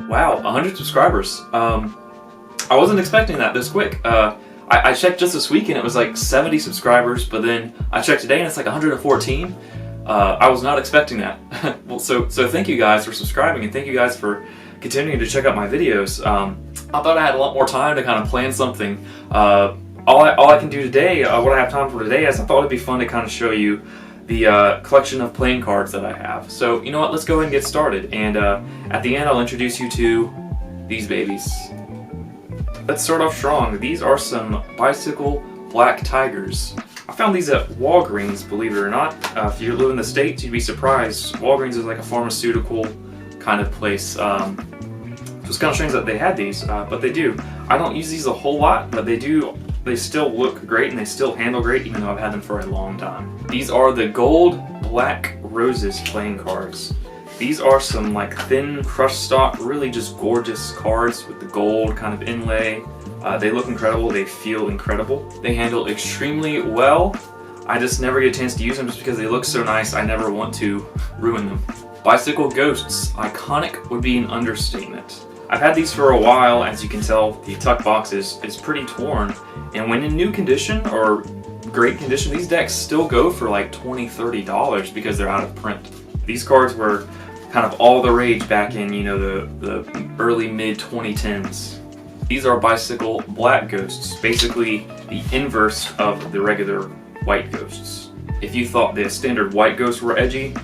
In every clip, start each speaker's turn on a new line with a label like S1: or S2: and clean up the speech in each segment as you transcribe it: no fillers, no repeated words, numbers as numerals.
S1: Wow, 100 subscribers. I wasn't expecting that this quick. I checked just this week and it was like 70 subscribers, but then I checked today and it's like 114. I was not expecting that. Well, so thank you guys for subscribing, and thank you guys for continuing to check out my videos. I thought I had a lot more time to kind of plan something. All I can do today, what I have time for today, is I thought it'd be fun to kind of show you the collection of playing cards that I have. So you know what, let's go ahead and get started, and at the end I'll introduce you to these babies. Let's start off strong. These are some Bicycle Black Tigers. I found these at Walgreens, believe it or not. If you live in the States, you'd be surprised. Walgreens is like a pharmaceutical kind of place. So it's kind of strange that they had these, but they do. I don't use these a whole lot, but they do. They still look great and they still handle great, even though I've had them for a long time. These are the Gold Black Roses playing cards. These are some like thin crushed stock, really just gorgeous cards with the gold kind of inlay. They look incredible, they feel incredible. They handle extremely well. I just never get a chance to use them just because they look so nice. I never want to ruin them. Bicycle Ghosts. Iconic would be an understatement. I've had these for a while. As you can tell, the tuck box is pretty torn. And when in new condition or great condition, these decks still go for like $20, $30 because they're out of print. These cards were kind of all the rage back in, you know, the early mid 2010s. These are Bicycle Black Ghosts, basically the inverse of the regular white ghosts. If you thought the standard white ghosts were edgy,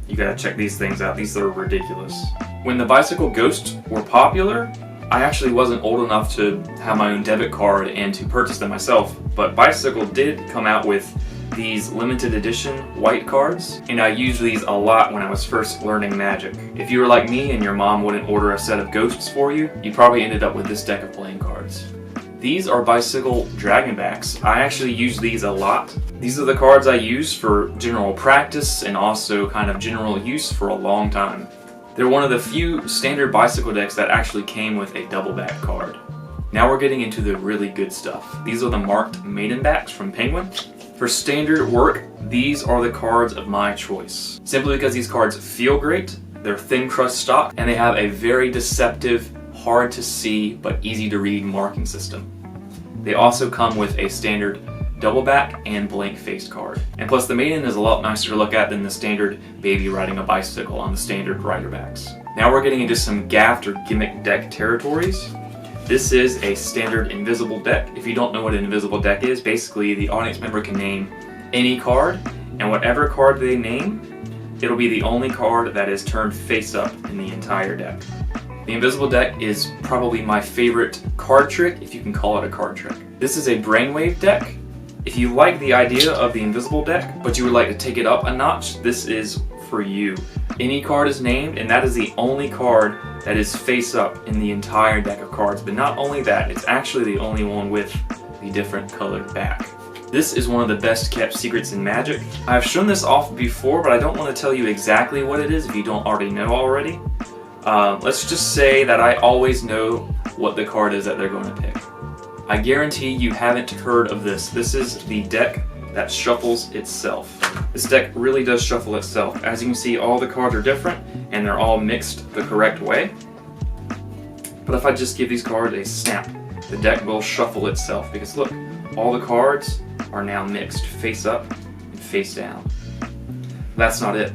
S1: you gotta check these things out. These are ridiculous. When the Bicycle Ghosts were popular, I actually wasn't old enough to have my own debit card and to purchase them myself, but Bicycle did come out with these limited edition white cards, and I used these a lot when I was first learning Magic. If you were like me and your mom wouldn't order a set of ghosts for you, you probably ended up with this deck of playing cards. These are Bicycle Dragonbacks. I actually use these a lot. These are the cards I use for general practice and also kind of general use for a long time. They're one of the few standard Bicycle decks that actually came with a double back card. Now we're getting into the really good stuff. These are the marked Maiden Backs from Penguin. For standard work, these are the cards of my choice. Simply because these cards feel great, they're thin crust stock, and they have a very deceptive, hard to see, but easy to read marking system. They also come with a standard double back and blank faced card. And plus the Maiden is a lot nicer to look at than the standard baby riding a bicycle on the standard rider backs. Now we're getting into some gaffed or gimmick deck territories. This is a standard invisible deck. If you don't know what an invisible deck is, basically the audience member can name any card, and whatever card they name, it'll be the only card that is turned face up in the entire deck. The invisible deck is probably my favorite card trick, if you can call it a card trick. This is a Brainwave deck. If you like the idea of the invisible deck, but you would like to take it up a notch, this is for you. Any card is named, and that is the only card that is face up in the entire deck of cards. But not only that, it's actually the only one with the different colored back. This is one of the best kept secrets in Magic. I've shown this off before, but I don't want to tell you exactly what it is if you don't already know already. Let's just say that I always know what the card is that they're going to pick. I guarantee you haven't heard of this. This is the deck that shuffles itself. This deck really does shuffle itself. As you can see, all the cards are different and they're all mixed the correct way. But if I just give these cards a snap, the deck will shuffle itself, because look, all the cards are now mixed face up and face down. That's not it.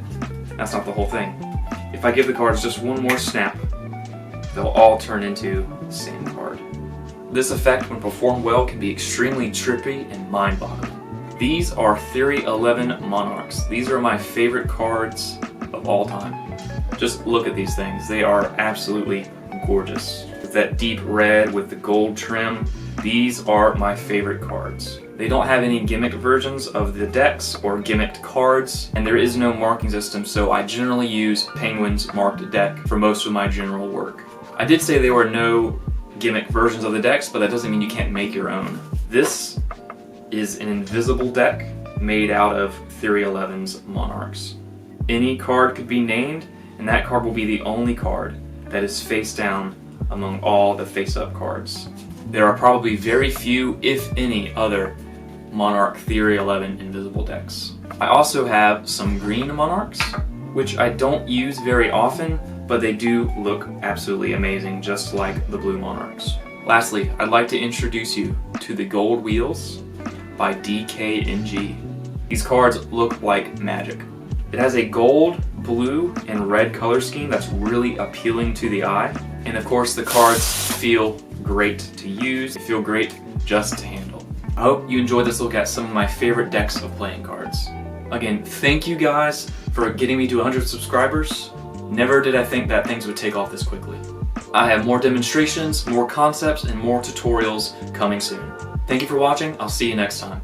S1: That's not the whole thing. If I give the cards just one more snap, they'll all turn into the same card. This effect, when performed well, can be extremely trippy and mind-boggling. These are Theory 11 Monarchs. These are my favorite cards of all time. Just look at these things. They are absolutely gorgeous. With that deep red with the gold trim, these are my favorite cards. They don't have any gimmick versions of the decks or gimmicked cards, and there is no marking system, so I generally use Penguin's marked deck for most of my general work. I did say there were no gimmick versions of the decks, but that doesn't mean you can't make your own. This is an invisible deck made out of Theory 11's Monarchs. Any card could be named, and that card will be the only card that is face down among all the face-up cards. There are probably very few, if any, other Monarch Theory 11 invisible decks. I also have some green Monarchs. which I don't use very often, but they do look absolutely amazing, just like the Blue Monarchs. Lastly, I'd like to introduce you to the Gold Wheels by DKNG. These cards look like magic. It has a gold, blue, and red color scheme that's really appealing to the eye. And of course, the cards feel great to use. They feel great just to handle. I hope you enjoyed this look at some of my favorite decks of playing cards. Again, thank you guys for getting me to 100 subscribers. Never did I think that things would take off this quickly. I have more demonstrations, more concepts, and more tutorials coming soon. Thank you for watching. I'll see you next time.